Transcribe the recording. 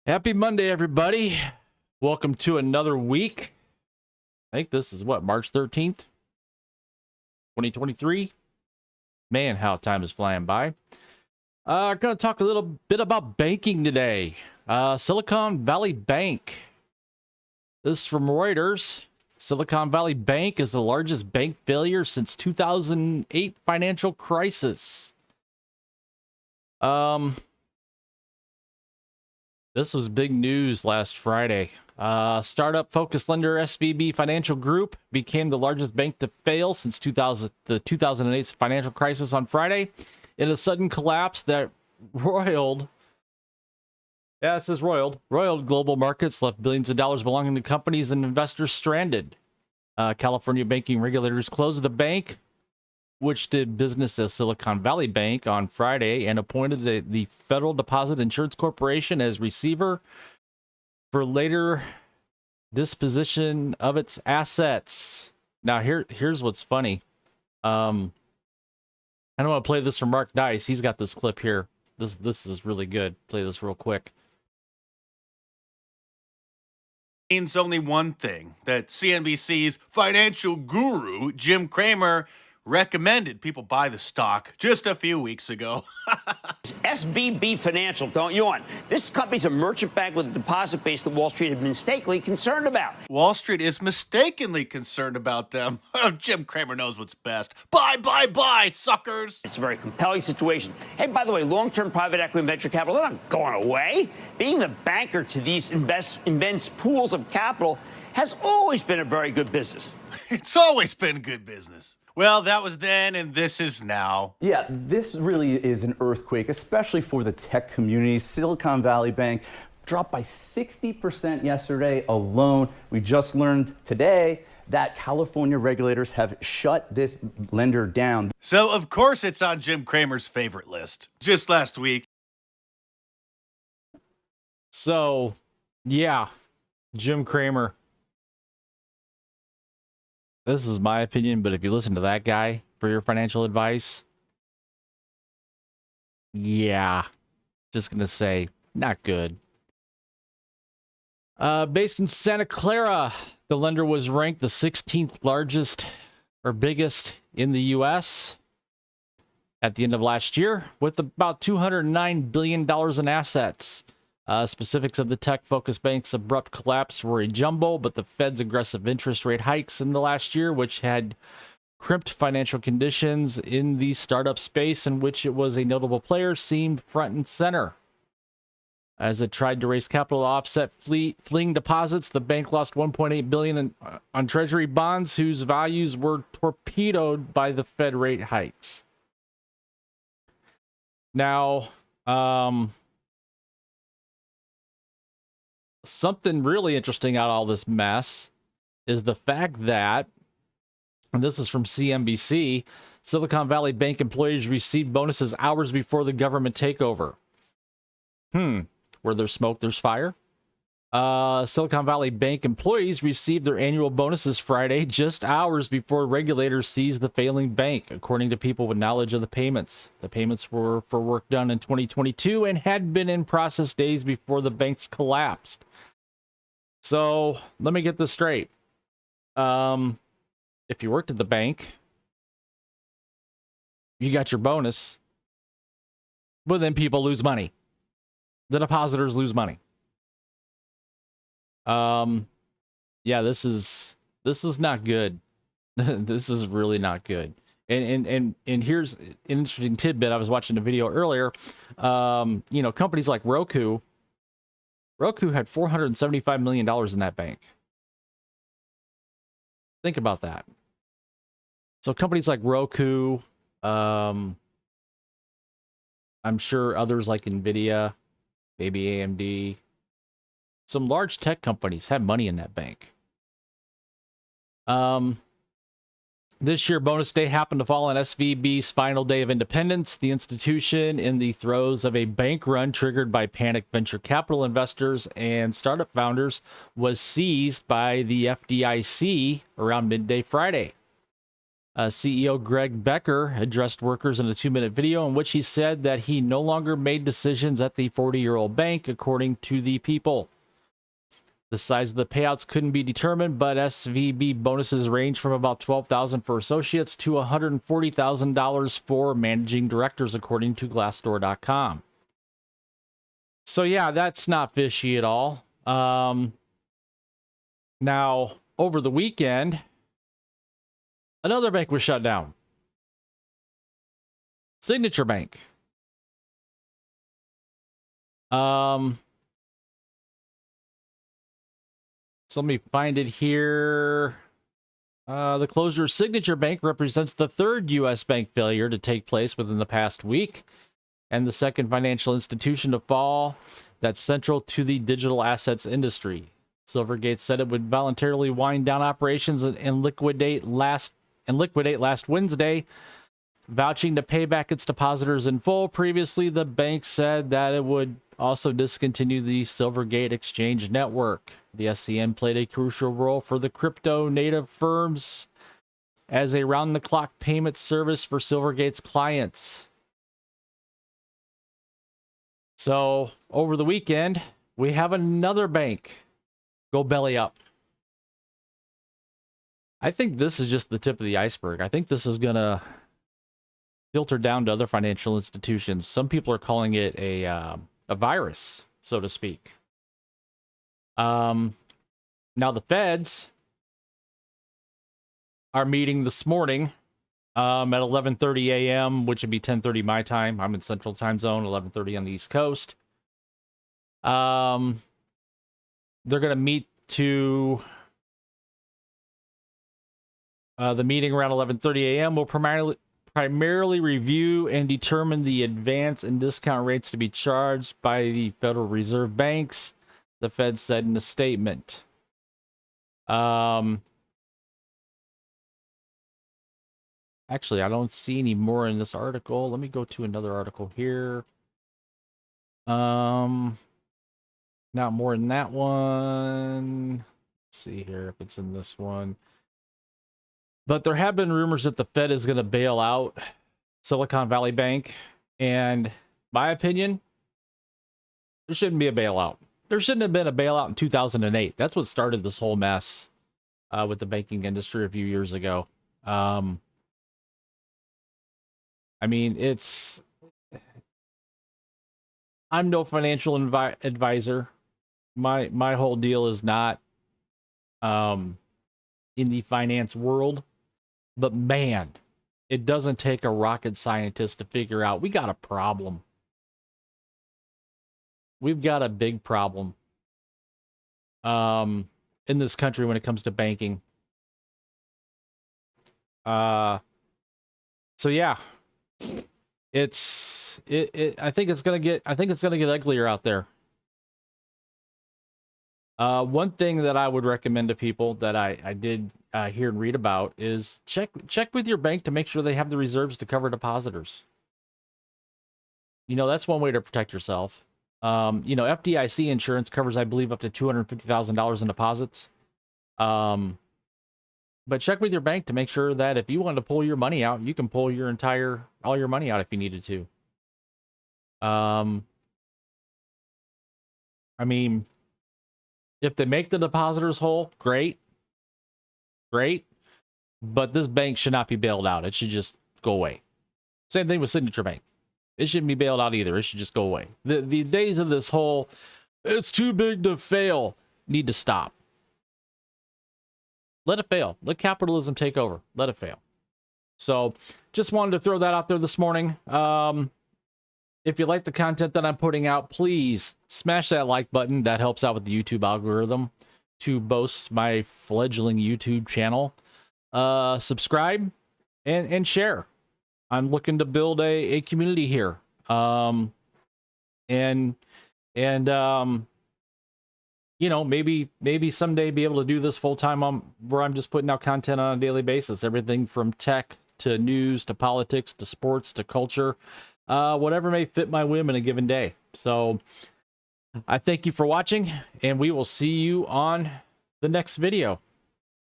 Happy Monday, everybody. Welcome to another week. I think this is March 13th, 2023. Man, how time is flying by. I'm going to talk a little bit about banking today. Silicon Valley Bank. This is from Reuters. Silicon Valley Bank is the largest bank failure since 2008 financial crisis. This was big news last Friday. Startup-focused lender SVB Financial Group became the largest bank to fail since the 2008 financial crisis on Friday, in a sudden collapse that roiled global markets, left billions of dollars belonging to companies and investors stranded. California banking regulators closed the bank, which did business as Silicon Valley Bank, on Friday, and appointed the Federal Deposit Insurance Corporation as receiver for later disposition of its assets. Now, here's what's funny. I don't want to play this from Mark Dice. He's got this clip here. This is really good. Play this real quick. Means only one thing, that CNBC's financial guru, Jim Cramer, recommended people buy the stock just a few weeks ago. SVB Financial, don't yawn. This company's a merchant bank with a deposit base that Wall Street had been mistakenly concerned about. Wall Street is mistakenly concerned about them. Jim Cramer knows what's best. Buy, suckers! It's a very compelling situation. Hey, by the way, long-term private equity and venture capital, they're not going away. Being the banker to these immense pools of capital has always been a very good business. It's always been good business. Well, that was then, and this is now. Yeah, this really is an earthquake, especially for the tech community. Silicon Valley Bank dropped by 60% yesterday alone. We just learned today that California regulators have shut this lender down. So, of course, it's on Jim Cramer's favorite list. Just last week. So, yeah, Jim Cramer. This is my opinion, but if you listen to that guy for your financial advice, yeah, just going to say, not good. Based in Santa Clara, the lender was ranked the 16th largest or biggest in the U.S. at the end of last year, with about $209 billion in assets. Specifics of the tech-focused bank's abrupt collapse were a jumble, but the Fed's aggressive interest rate hikes in the last year, which had crimped financial conditions in the startup space in which it was a notable player, seemed front and center. As it tried to raise capital to offset fleeing deposits, the bank lost $1.8 billion on treasury bonds, whose values were torpedoed by the Fed rate hikes. Now, something really interesting out of all this mess is the fact that, and this is from CNBC, Silicon Valley Bank employees received bonuses hours before the government takeover. Where there's smoke, there's fire. Silicon Valley Bank employees received their annual bonuses Friday, just hours before regulators seized the failing bank, according to people with knowledge of the payments. The payments were for work done in 2022 and had been in process days before the banks collapsed. So let me get this straight. If you worked at the bank, you got your bonus, but then people lose money. The depositors lose money. Yeah, this is not good. This is really not good. And here's an interesting tidbit. I was watching a video earlier. Companies like Roku had $475 million in that bank. Think about that. So companies like Roku, I'm sure others like Nvidia, maybe AMD, some large tech companies had money in that bank. This year, bonus day happened to fall on SVB's final day of independence. The institution, in the throes of a bank run triggered by panicked venture capital investors and startup founders, was seized by the FDIC around midday Friday. CEO Greg Becker addressed workers in a 2-minute video in which he said that he no longer made decisions at the 40-year-old bank, according to the People. The size of the payouts couldn't be determined, but SVB bonuses range from about $12,000 for associates to $140,000 for managing directors, according to Glassdoor.com. So yeah, that's not fishy at all. Now, over the weekend, another bank was shut down. Signature Bank. So let me find it here. The closure of Signature Bank represents the third U.S. bank failure to take place within the past week, and the second financial institution to fall that's central to the digital assets industry. Silvergate said it would voluntarily wind down operations and liquidate last Wednesday, vouching to pay back its depositors in full. Previously, the bank said that it would also discontinue the Silvergate exchange network. The SCN played a crucial role for the crypto native firms as a round-the-clock payment service for Silvergate's clients. So, over the weekend, we have another bank go belly up. I think this is just the tip of the iceberg. I think this is going to filter down to other financial institutions. Some people are calling it a virus, so to speak. Now the feds are meeting this morning at 11:30 a.m., which would be 10:30 my time. I'm in Central Time Zone, 11:30 on the East Coast. They're going to meet to the meeting around 11:30 a.m. will primarily review and determine the advance and discount rates to be charged by the Federal Reserve banks, the Fed said in a statement. Actually, I don't see any more in this article. Let me go to another article here. Not more in that one. Let's see here if it's in this one. But there have been rumors that the Fed is going to bail out Silicon Valley Bank. And my opinion, there shouldn't be a bailout. There shouldn't have been a bailout in 2008. That's what started this whole mess with the banking industry a few years ago. I mean, I'm no financial advisor. My whole deal is not in the finance world. But man, it doesn't take a rocket scientist to figure out we got a problem. We've got a big problem in this country when it comes to banking. So yeah, I think it's gonna get uglier out there. One thing that I would recommend to people that I did hear and read about is check with your bank to make sure they have the reserves to cover depositors. You know, that's one way to protect yourself. You know, FDIC insurance covers, I believe, up to $250,000 in deposits. But check with your bank to make sure that if you want to pull your money out, you can pull all your money out if you needed to. I mean, if they make the depositors whole, great. But this bank should not be bailed out. It should just go away. Same thing with Signature Bank. It shouldn't be bailed out either. It should just go away. The days of this whole, it's too big to fail, need to stop. Let it fail. Let capitalism take over. Let it fail. So just wanted to throw that out there this morning. If you like the content that I'm putting out, please smash that like button. That helps out with the YouTube algorithm to boast my fledgling YouTube channel. Subscribe and share. I'm looking to build a community here. You know, maybe someday be able to do this full time where I'm just putting out content on a daily basis. Everything from tech to news to politics to sports to culture, whatever may fit my whim in a given day. So I thank you for watching, and we will see you on the next video.